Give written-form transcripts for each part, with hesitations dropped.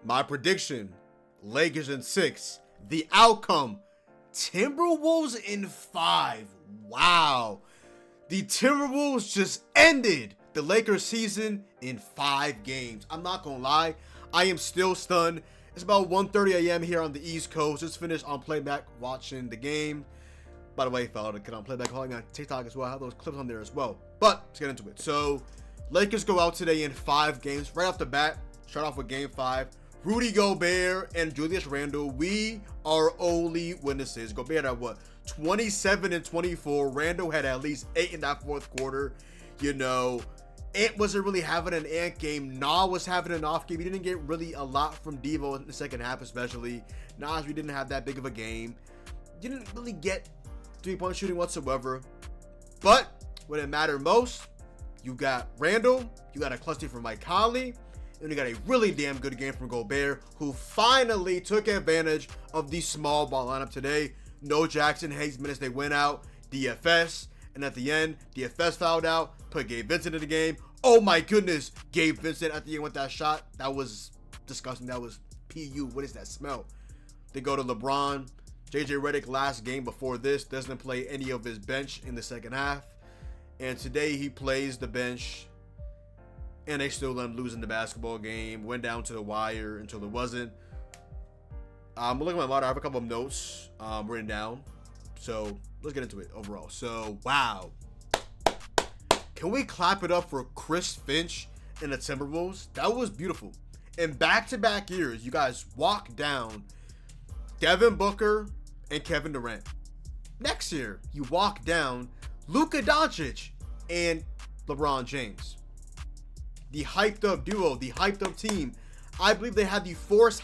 My prediction, Lakers in 6. The outcome, Timberwolves in 5. Wow. The Timberwolves just ended the Lakers season in 5 games. I'm not going to lie. I am still stunned. It's about 1:30 a.m. here on the East Coast. Just finished on playback watching the game. By the way, follow the kid on playback, calling on TikTok as well. I have those clips on there as well. But let's get into it. So, Lakers go out today in 5 games. Right off the bat, start off with game 5. Rudy Gobert and Julius Randle, we are only witnesses. Gobert had what? 27 and 24. Randle had at least 8 in that fourth quarter. You know, Ant wasn't really having an Ant game. Nah was having an off game. He didn't get really a lot from Devo in the second half, especially. Nas, we didn't have that big of a game. Didn't really get three-point shooting whatsoever. But when it mattered most, you got Randle, you got a cluster from Mike Conley, and you got a really damn good game from Gobert, who finally took advantage of the small ball lineup today. No Jackson Hayes minutes, they went out. DFS, and at the end, DFS fouled out, put Gabe Vincent in the game. Oh my goodness, Gabe Vincent at the end with that shot. That was disgusting. That was PU. What is that smell? They go to LeBron. JJ Redick last game before this doesn't play any of his bench in the second half. And today he plays the bench. And they still let him lose in the basketball game. Went down to the wire until it wasn't. I'm looking at my monitor. I have a couple of notes written down. So let's get into it overall. So, wow. Can we clap it up for Chris Finch and the Timberwolves? That was beautiful. In back-to-back years, you guys walked down Devin Booker and Kevin Durant. Next year, you walk down Luka Doncic and LeBron James. The hyped up duo, the hyped up team. I believe they had the fourth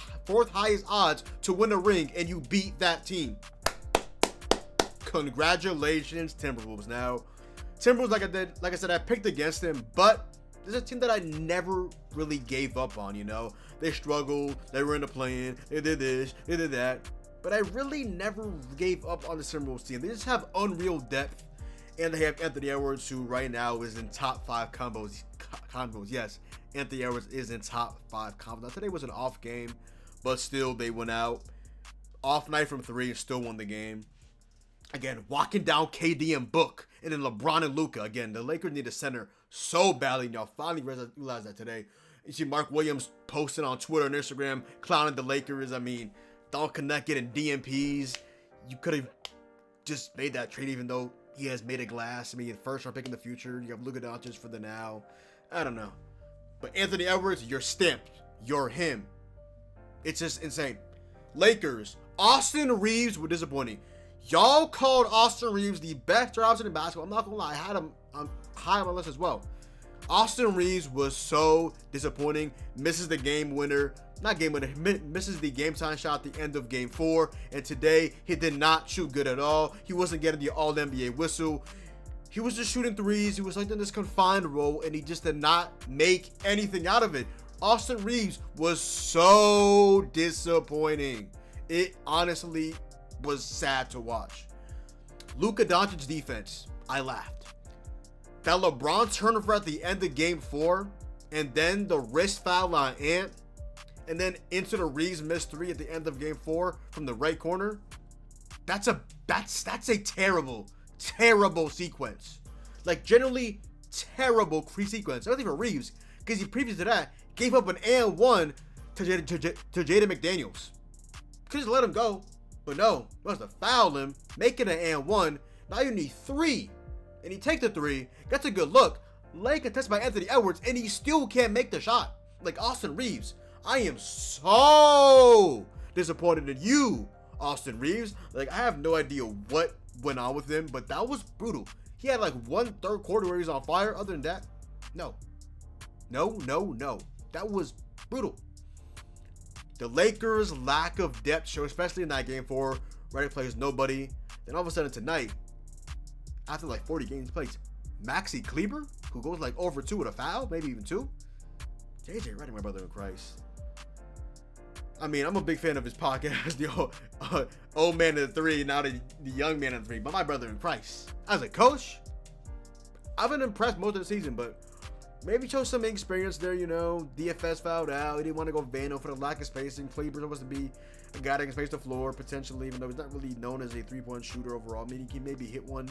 highest odds to win a ring, and you beat that team. Congratulations, Timberwolves. Now, Timberwolves, like I said, I picked against them, but there's a team that I never really gave up on, you know. They struggled, they were in the play-in, they did this, they did that. But I really never gave up on the Timberwolves team. They just have unreal depth. And they have Anthony Edwards, who right now is in top 5 combos. Yes, Anthony Edwards is in top 5 combos. Now, today was an off game, but still they went out. Off night from 3 and still won the game. Again, walking down KD and Book. And then LeBron and Luka. Again, the Lakers need a center so badly. Y'all finally realized that today. You see Mark Williams posting on Twitter and Instagram, clowning the Lakers. I mean, don't connect it in DMPs. You could have just made that trade, even though he has made a glass. I mean, first round pick in the future. You have Luka Doncic for the now. I don't know. But Anthony Edwards, you're stamped. You're him. It's just insane. Lakers. Austin Reeves were disappointing. Y'all called Austin Reeves the best option in basketball. I'm not going to lie. I had him high on my list as well. Austin Reeves was so disappointing. Misses the game winner. Not game winner. Misses the game time shot at the end of game 4. And today, he did not shoot good at all. He wasn't getting the All-NBA whistle. He was just shooting threes. He was like in this confined role. And he just did not make anything out of it. Austin Reeves was so disappointing. It honestly was sad to watch. Luka Doncic's defense, I laughed. That LeBron turnover at the end of game 4, and then the wrist foul on Ant, and then into the Reeves missed 3 at the end of game 4 from the right corner. That's a terrible sequence. Like, generally terrible sequence. Not even Reeves, because he previous to that gave up an and 1 to Jaden McDaniels. Could just let him go. But no, he wants to foul him, make it an and 1. Now you need 3. And he takes the 3. That's a good look. Leg contested by Anthony Edwards, and he still can't make the shot. Like Austin Reeves. I am so disappointed in you, Austin Reeves. Like, I have no idea what went on with him, but that was brutal. He had like 1/3 quarter where he was on fire. Other than that, no. That was brutal. The Lakers' lack of depth show, especially in that game 4. Redick plays nobody. Then all of a sudden tonight, after like 40 games played, Maxi Kleber, who goes like over 2 with a foul, maybe even 2. JJ Redick, my brother in Christ. I mean, I'm a big fan of his podcast, the old man in the 3, now the young man in the 3. But my brother in Christ, as a coach, I've been impressed most of the season, but maybe show some experience there, you know. DFS fouled out. He didn't want to go Vano for the lack of spacing. Kleber's supposed to be a guy that can space the floor, potentially, even though he's not really known as a three-point shooter overall. Maybe he can maybe hit one.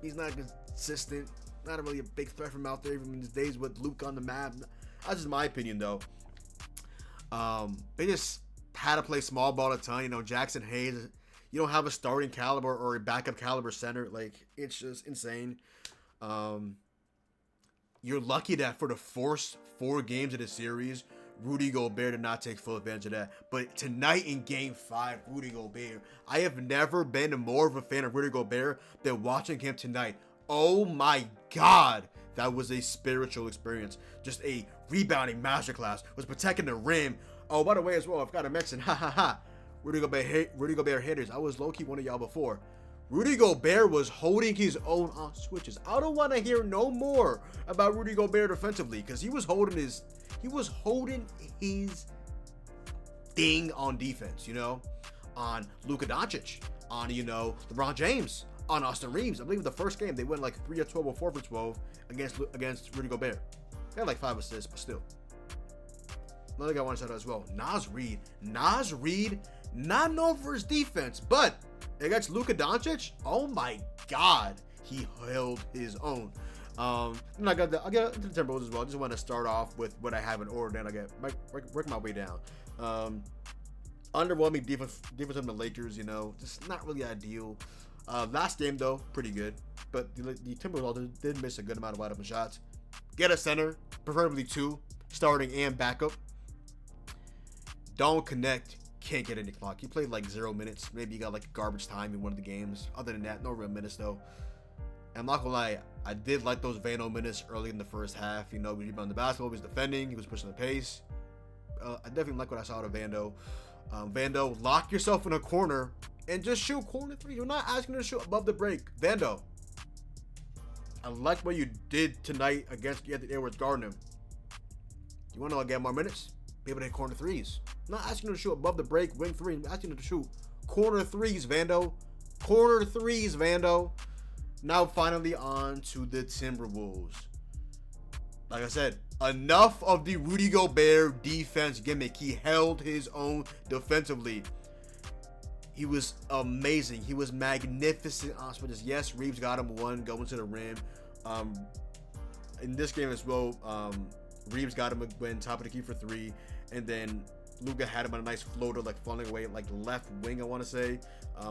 He's not consistent. Not really a big threat from out there, even in his days with Luke on the map. That's just my opinion, though. They just had to play small ball a ton. You know, Jackson Hayes, you don't have a starting caliber or a backup caliber center. Like, it's just insane. You're lucky that for the first 4 games of the series, Rudy Gobert did not take full advantage of that. But tonight in Game 5, Rudy Gobert, I have never been more of a fan of Rudy Gobert than watching him tonight. Oh my God, that was a spiritual experience. Just a rebounding masterclass. Was protecting the rim. Oh, by the way, as well, I've got to mention, Rudy Gobert hitters. I was low-key one of y'all before. Rudy Gobert was holding his own on switches. I don't want to hear no more about Rudy Gobert defensively, because he was holding his thing on defense, you know, on Luka Doncic, on, you know, LeBron James, on Austin Reeves. I believe the first game they went like 3 of 12 or 4 for 12 against Rudy Gobert. They had like 5 assists, but still. Another guy I want to shout out as well, Naz Reid. Naz Reid, not known for his defense, but against Luka Doncic, oh my God, he held his own. And I'll get into the Timberwolves as well. I just want to start off with what I have in order, then I work my way down. Underwhelming defense from the Lakers, you know, just not really ideal. Last game though, pretty good, but the Timberwolves did miss a good amount of wide open shots. Get a center, preferably 2, starting and backup. Don't connect, can't get any clock. He played like 0 minutes. Maybe he got like garbage time in one of the games. Other than that, no real minutes though. And I'm not gonna lie, I did like those Vano minutes early in the first half. You know, he rebounded the basketball, he was defending, he was pushing the pace. I definitely like what I saw out of Vando. Vando, lock yourself in a corner and just shoot corner 3. You're not asking him to shoot above the break. Vando, I like what you did tonight against Anthony Edwards guarding him. You want to get more minutes? Be able to hit corner 3s. I'm not asking him to shoot above the break, wing 3. I'm asking him to shoot corner 3s, Vando. Corner 3s, Vando. Now finally on to the Timberwolves. Like I said, enough of the Rudy Gobert defense gimmick. He held his own defensively. He was amazing. He was magnificent on switches. Yes, Reeves got him 1 going to the rim. In this game as well, Reeves got him when top of the key for 3. And then Luka had him on a nice floater, like falling away, like left wing, I want to say.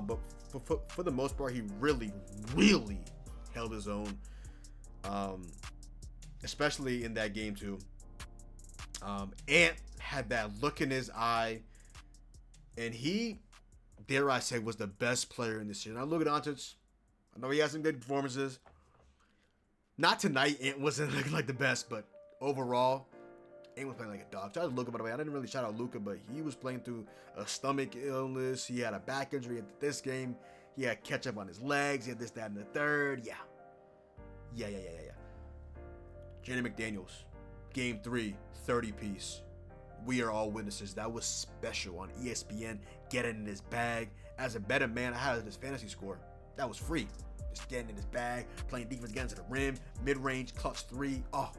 But for the most part, he really, really held his own. Especially in that game too. Ant had that look in his eye, and he, dare I say, was the best player in this series. Now look at Doncic. I know he has some good performances. Not tonight, Ant wasn't looking like the best, but overall, Ant was playing like a dog. Shout out to Luka, by the way. I didn't really shout out Luka, but he was playing through a stomach illness. He had a back injury at this game. He had ketchup on his legs. He had this, that, and the third. Yeah. Jaden McDaniels, Game 3, 30-piece. We are all witnesses. That was special on ESPN. Get it in his bag. As a better man, I had his fantasy score. That was free. Just getting in his bag, playing defense, getting to the rim, mid-range, clutch 3. Oh,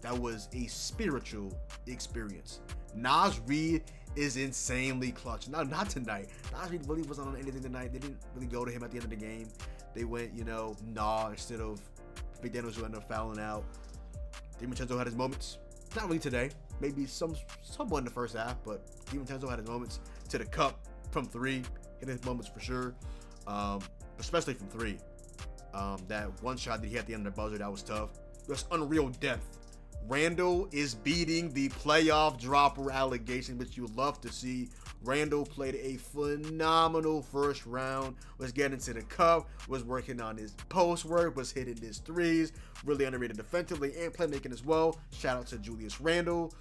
that was a spiritual experience. Naz Reid is insanely clutch. Not tonight. Naz Reid really wasn't on anything tonight. They didn't really go to him at the end of the game. They went, instead of McDaniels, who ended up fouling out. DiVincenzo had his moments. Not really today. Maybe somewhat in the first half, but DiVincenzo had his moments to the cup from 3. Hit his moments for sure, especially from 3. That one shot that he had at the end of the buzzer, that was tough. That's unreal depth. Randall is beating the playoff dropper allegation, which you love to see. Randall played a phenomenal first round, was getting to the cup, was working on his post work, was hitting his 3s, really underrated defensively and playmaking as well. Shout out to Julius Randle.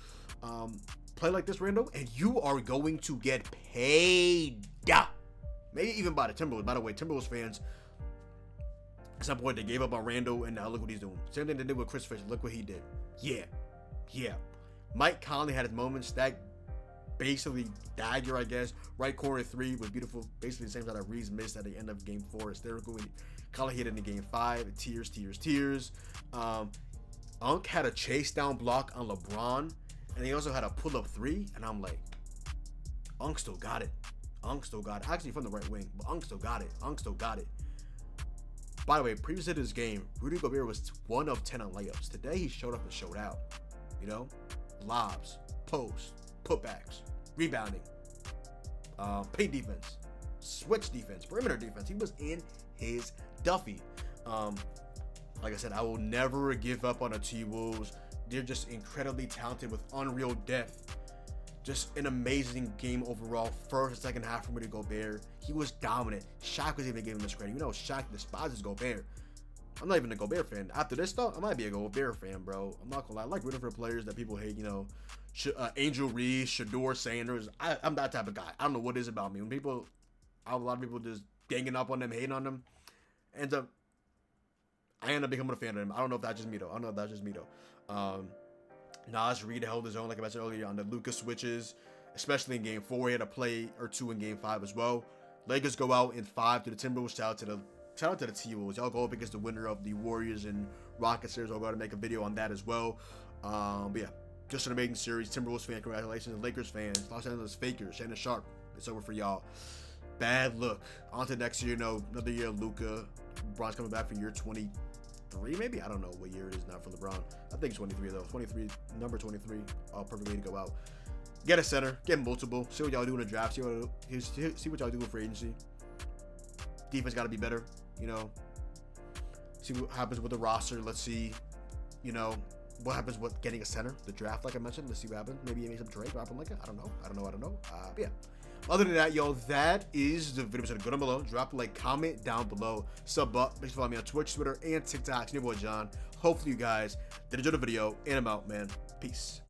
Play like this, Randall, and you are going to get paid. Maybe even by the Timberwolves. By the way, Timberwolves fans, at some point they gave up on Randall, and now look what he's doing. Same thing they did with Chris Fisher. Look what he did. Yeah. Mike Conley had his moments. That basically dagger, I guess. Right corner 3 was beautiful. Basically the same shot that Reeves missed at the end of game 4. Hysterical. Conley hit it in game 5. Tears. Unk had a chase down block on LeBron, and he also had a pull up three, and I'm like, Unk still got it. Unk still got it. Actually from the right wing, but Unk still got it. Unk still got it. By the way, previous to this game, Rudy Gobert was 1 of 10 on layups. Today he showed up and showed out. You know, lobs, posts, putbacks, rebounding, paint defense, switch defense, perimeter defense. He was in his Duffy. Like I said, I will never give up on the T-Wolves. They're just incredibly talented with unreal depth. Just an amazing game overall. First and second half from Rudy Gobert. He was dominant. Shaq was even giving him this credit. You know, Shaq despises Gobert. I'm not even a Gobert fan. After this stuff, I might be a Gobert fan, bro. I'm not gonna lie. I like rooting for players that people hate. You know, Angel Reese, Shador Sanders. I'm that type of guy. I don't know what it is about me. When people, a lot of people just ganging up on them, hating on them, I end up becoming a fan of them. I don't know if that's just me though. Nas Reed held his own, like I mentioned earlier, on the Lucas switches, especially in Game 4. He had a play or two in Game 5 as well. Lakers go out in 5 to the Timberwolves. Shout out to the T-Wolves. Y'all go up against the winner of the Warriors and Rockets series. I'll go to make a video on that as well. But yeah, just an amazing series. Timberwolves fan, congratulations. Lakers fans, Los Angeles Fakers, Shannon Sharp. It's over for y'all. Bad look. On to next year, you know, another year of Luka. LeBron's coming back for year 23, maybe? I don't know what year it is now for LeBron. I think it's 23 though. 23, number 23. All perfect way to go out. Get a center, get multiple. See what y'all do in the draft. See what y'all do in free agency. Defense got to be better. You know. See what happens with the roster. Let's see. You know what happens with getting a center. The draft, like I mentioned. Let's see what happens. Maybe make some trade. Happen like it. I don't know. But yeah. Other than that, yo, that is the video. So go down below, drop a like, comment down below, sub up. Make sure to follow me on Twitch, Twitter, and TikTok. It's your boy John. Hopefully you guys did enjoy the video, and I'm out, man. Peace.